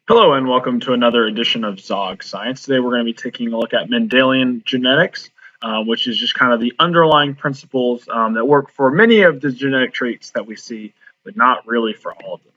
Hello and welcome to another edition of Zog Science. Today we're going to be taking a look at Mendelian genetics, which is just kind of the underlying principles that work for many of the genetic traits that we see, but not really for all of them.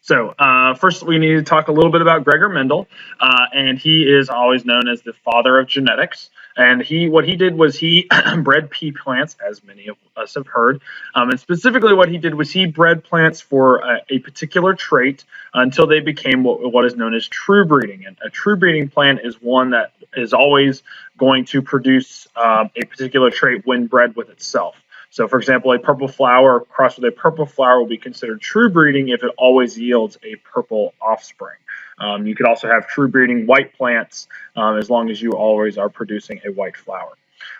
So first we need to talk a little bit about Gregor Mendel, and he is always known as the father of genetics. And what he did was he bred pea plants, as many of us have heard, and specifically what he did was he bred plants for a particular trait until they became what is known as true breeding. And a true breeding plant is one that is always going to produce a particular trait when bred with itself. So, for example, a purple flower crossed with a purple flower will be considered true breeding if it always yields a purple offspring. You could also have true breeding white plants as long as you always are producing a white flower.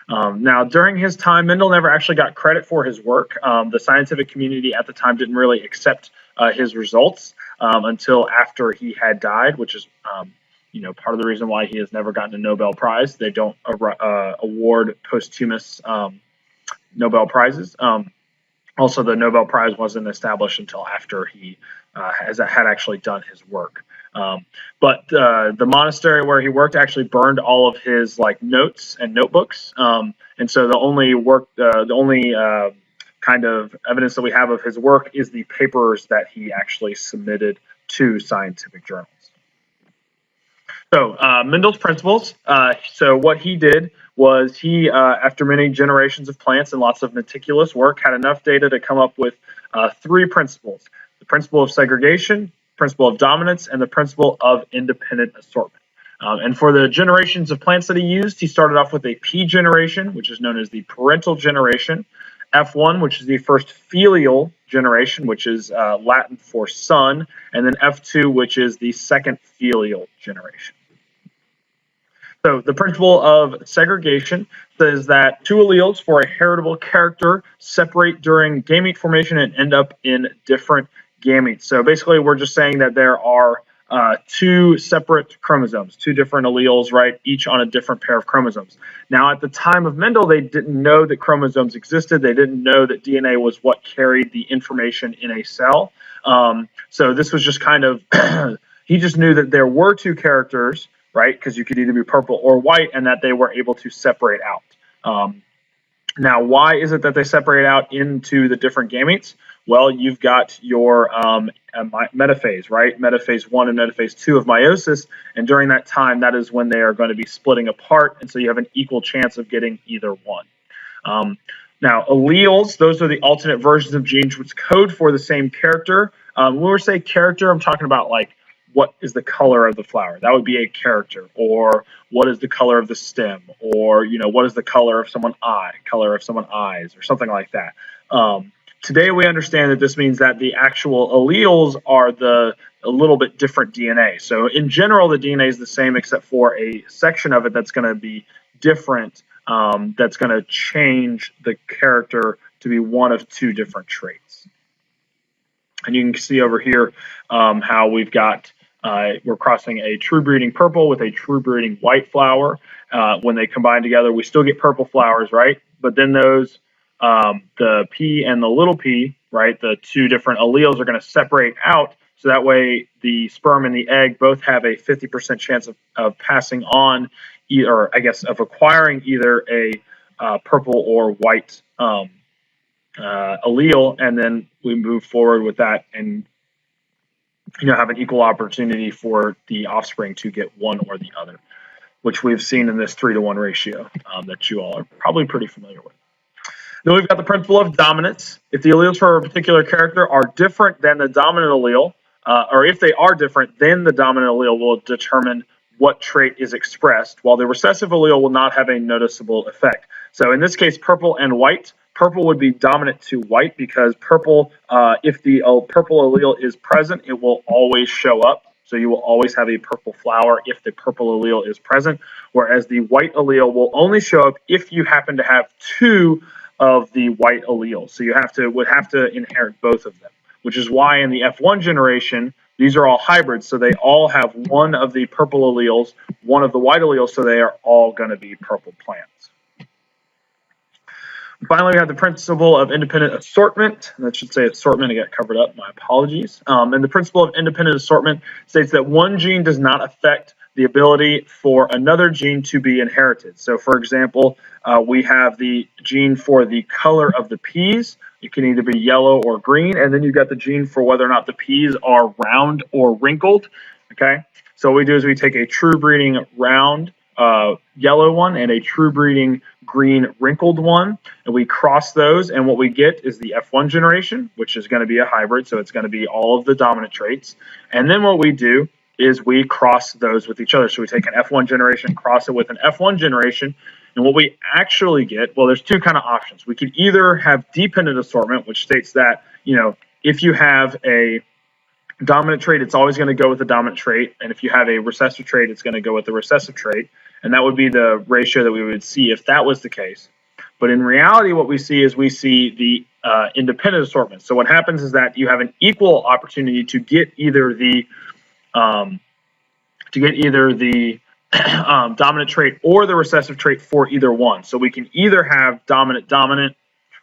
Now, during his time, Mendel never actually got credit for his work. The scientific community at the time didn't really accept his results until after he had died, which is part of the reason why he has never gotten a Nobel Prize. They don't award posthumous Nobel Prizes. Also, the Nobel Prize wasn't established until after he had actually done his work. But the monastery where he worked actually burned all of his notes and notebooks, and so the only kind of evidence that we have of his work is the papers that he actually submitted to scientific journals. So Mendel's principles. So what he did was he, after many generations of plants and lots of meticulous work, had enough data to come up with three principles: the principle of segregation, principle of dominance, and the principle of independent assortment. And for the generations of plants that he used, he started off with a P generation, which is known as the parental generation, F1, which is the first filial generation, which is Latin for son, and then F2, which is the second filial generation. So the principle of segregation says that two alleles for a heritable character separate during gamete formation and end up in different gametes. So basically, we're just saying that there are two separate chromosomes, two different alleles, right, each on a different pair of chromosomes. Now, at the time of Mendel, they didn't know that chromosomes existed. They didn't know that DNA was what carried the information in a cell. So this was just kind of, he just knew that there were two characters, right, because you could either be purple or white, and that they were able to separate out. Now, why is it that they separate out into the different gametes? Well, you've got your metaphase, right? Metaphase 1 and metaphase 2 of meiosis, and during that time, that is when they are going to be splitting apart, and so you have an equal chance of getting either one. Now, alleles, those are the alternate versions of genes which code for the same character. When we say character, I'm talking about what is the color of the flower? That would be a character. Or what is the color of the stem? Or what is the color of someone's eyes, or something like that. Today we understand that this means that the actual alleles are a little bit different DNA. So in general, the DNA is the same except for a section of it that's going to be different. That's going to change the character to be one of two different traits. And you can see over here how we've got we're crossing a true breeding purple with a true breeding white flower. When they combine together, we still get purple flowers, right? But then those, the P and the little p, right, the two different alleles are going to separate out. So that way the sperm and the egg both have a 50% chance of passing on, or I guess of acquiring either a purple or white allele, and then we move forward with that and have an equal opportunity for the offspring to get one or the other, which we've seen in this 3-to-1 ratio that you all are probably pretty familiar with. Then we've got the principle of dominance. If the alleles for a particular character are different than the dominant allele, or if they are different, then the dominant allele will determine what trait is expressed, while the recessive allele will not have a noticeable effect. So in this case, purple and white. Purple would be dominant to white because purple, if the purple allele is present, it will always show up. So you will always have a purple flower if the purple allele is present, whereas the white allele will only show up if you happen to have two of the white alleles. So you would have to inherit both of them, which is why in the F1 generation, these are all hybrids. So they all have one of the purple alleles, one of the white alleles, so they are all going to be purple plants. Finally, we have the principle of independent assortment. That should say assortment. It got covered up. My apologies. And the principle of independent assortment states that one gene does not affect the ability for another gene to be inherited. So, for example, we have the gene for the color of the peas. It can either be yellow or green. And then you've got the gene for whether or not the peas are round or wrinkled. Okay. So what we do is we take a true breeding round yellow one and a true breeding green wrinkled one, and we cross those, and what we get is the F1 generation, which is going to be a hybrid, so it's going to be all of the dominant traits. And then what we do is we cross those with each other. So we take an F1 generation, cross it with an F1 generation, and what we actually get, well, there's two kind of options. We could either have dependent assortment, which states that, if you have a dominant trait, it's always going to go with the dominant trait, and if you have a recessive trait, it's going to go with the recessive trait. And that would be the ratio that we would see if that was the case. But in reality, what we see is we see the independent assortment. So what happens is that you have an equal opportunity to get either the dominant trait or the recessive trait for either one. So we can either have dominant,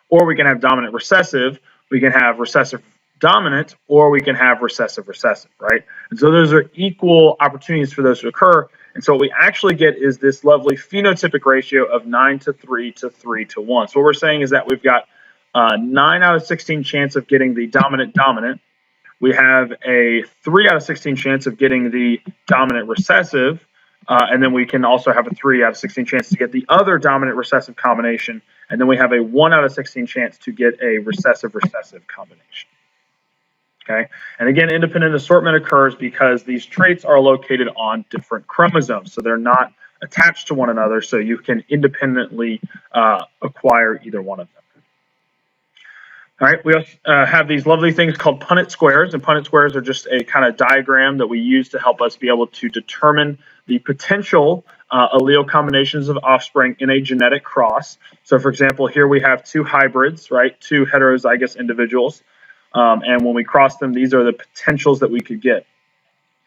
or we can have dominant recessive. We can have recessive dominant, or we can have recessive, right? And so those are equal opportunities for those to occur. And so what we actually get is this lovely phenotypic ratio of 9:3 to 3:1. So what we're saying is that we've got 9 out of 16 chance of getting the dominant. We have a 3 out of 16 chance of getting the dominant recessive. And then we can also have a 3 out of 16 chance to get the other dominant recessive combination. And then we have a 1 out of 16 chance to get a recessive combination. Okay, and again, independent assortment occurs because these traits are located on different chromosomes, so they're not attached to one another, so you can independently acquire either one of them. All right, we also have these lovely things called Punnett squares, and Punnett squares are just a kind of diagram that we use to help us be able to determine the potential allele combinations of offspring in a genetic cross. So, for example, here we have two hybrids, right, two heterozygous individuals. And when we cross them, these are the potentials that we could get.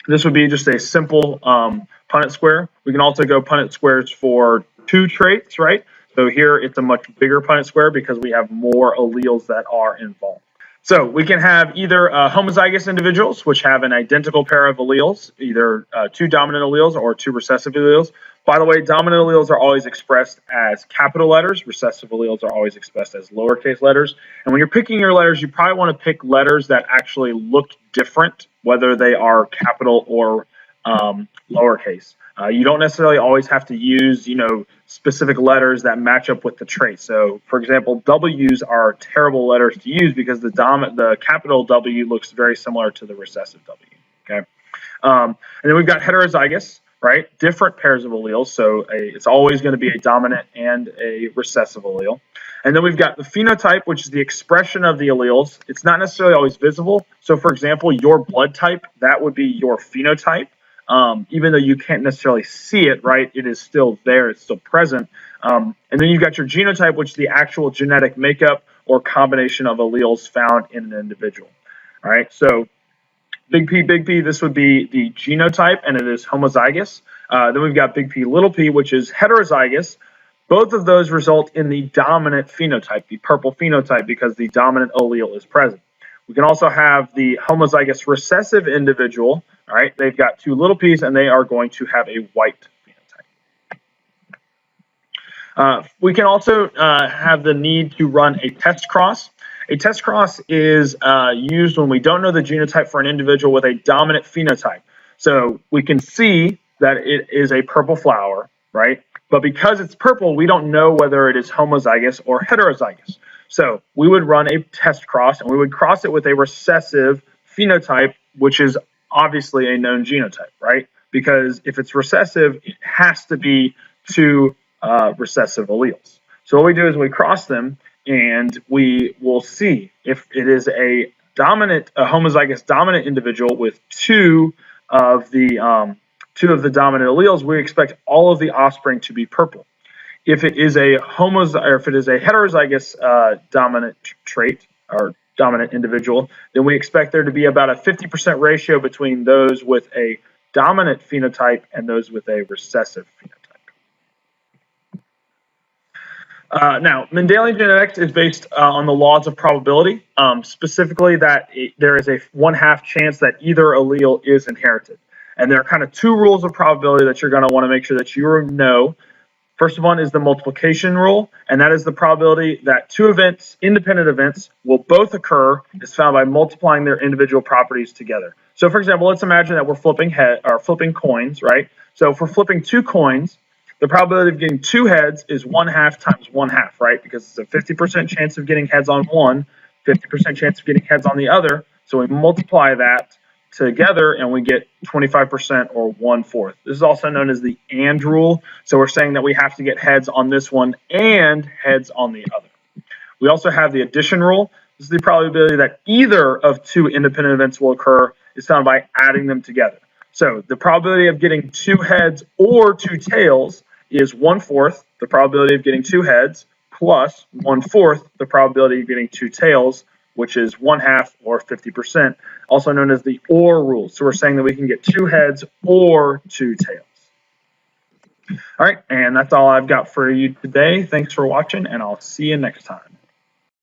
This would be just a simple Punnett square. We can also go Punnett squares for two traits, right? So here it's a much bigger Punnett square because we have more alleles that are involved. So we can have either homozygous individuals, which have an identical pair of alleles, either two dominant alleles or two recessive alleles. By the way, dominant alleles are always expressed as capital letters. Recessive alleles are always expressed as lowercase letters. And when you're picking your letters, you probably want to pick letters that actually look different, whether they are capital or lowercase. You don't necessarily always have to use, specific letters that match up with the trait. So, for example, W's are terrible letters to use because the capital W looks very similar to the recessive W. Okay, and then we've got heterozygous, right? Different pairs of alleles. So it's always going to be a dominant and a recessive allele. And then we've got the phenotype, which is the expression of the alleles. It's not necessarily always visible. So, for example, your blood type, that would be your phenotype. Even though you can't necessarily see it, right, it is still there, it's still present. And then you've got your genotype, which is the actual genetic makeup or combination of alleles found in an individual. All right, so big P, this would be the genotype, and it is homozygous. Then we've got big P, little p, which is heterozygous. Both of those result in the dominant phenotype, the purple phenotype, because the dominant allele is present. We can also have the homozygous recessive individual. All right, they've got two little p's, and they are going to have a white phenotype. We can also have the need to run a test cross. A test cross is used when we don't know the genotype for an individual with a dominant phenotype. So we can see that it is a purple flower, right? But because it's purple, we don't know whether it is homozygous or heterozygous. So we would run a test cross, and we would cross it with a recessive phenotype, which is obviously a known genotype, right? Because if it's recessive, it has to be two recessive alleles. So what we do is we cross them, and we will see if it is a homozygous dominant individual with two of the dominant alleles. We expect all of the offspring to be purple. If it is a heterozygous dominant trait or dominant individual, then we expect there to be about a 50% ratio between those with a dominant phenotype and those with a recessive phenotype. Now, Mendelian genetics is based on the laws of probability, specifically that there is a 1/2 chance that either allele is inherited. And there are kind of two rules of probability that you're going to want to make sure that you know. First one is the multiplication rule, and that is the probability that two events, independent events, will both occur is found by multiplying their individual properties together. So, for example, let's imagine that we're flipping coins, right? So, if we're flipping two coins, the probability of getting two heads is 1/2 times 1/2, right? Because it's a 50% chance of getting heads on one, 50% chance of getting heads on the other. So we multiply that together and we get 25% or 1/4. This is also known as the AND rule. So we're saying that we have to get heads on this one and heads on the other. We also have the addition rule. This is the probability that either of two independent events will occur is found by adding them together. So the probability of getting two heads or two tails is 1/4 the probability of getting two heads plus 1/4 the probability of getting two tails, which is 1/2 or 50%, also known as the OR rule. So we're saying that we can get two heads or two tails. All right, and that's all I've got for you today. Thanks for watching, and I'll see you next time.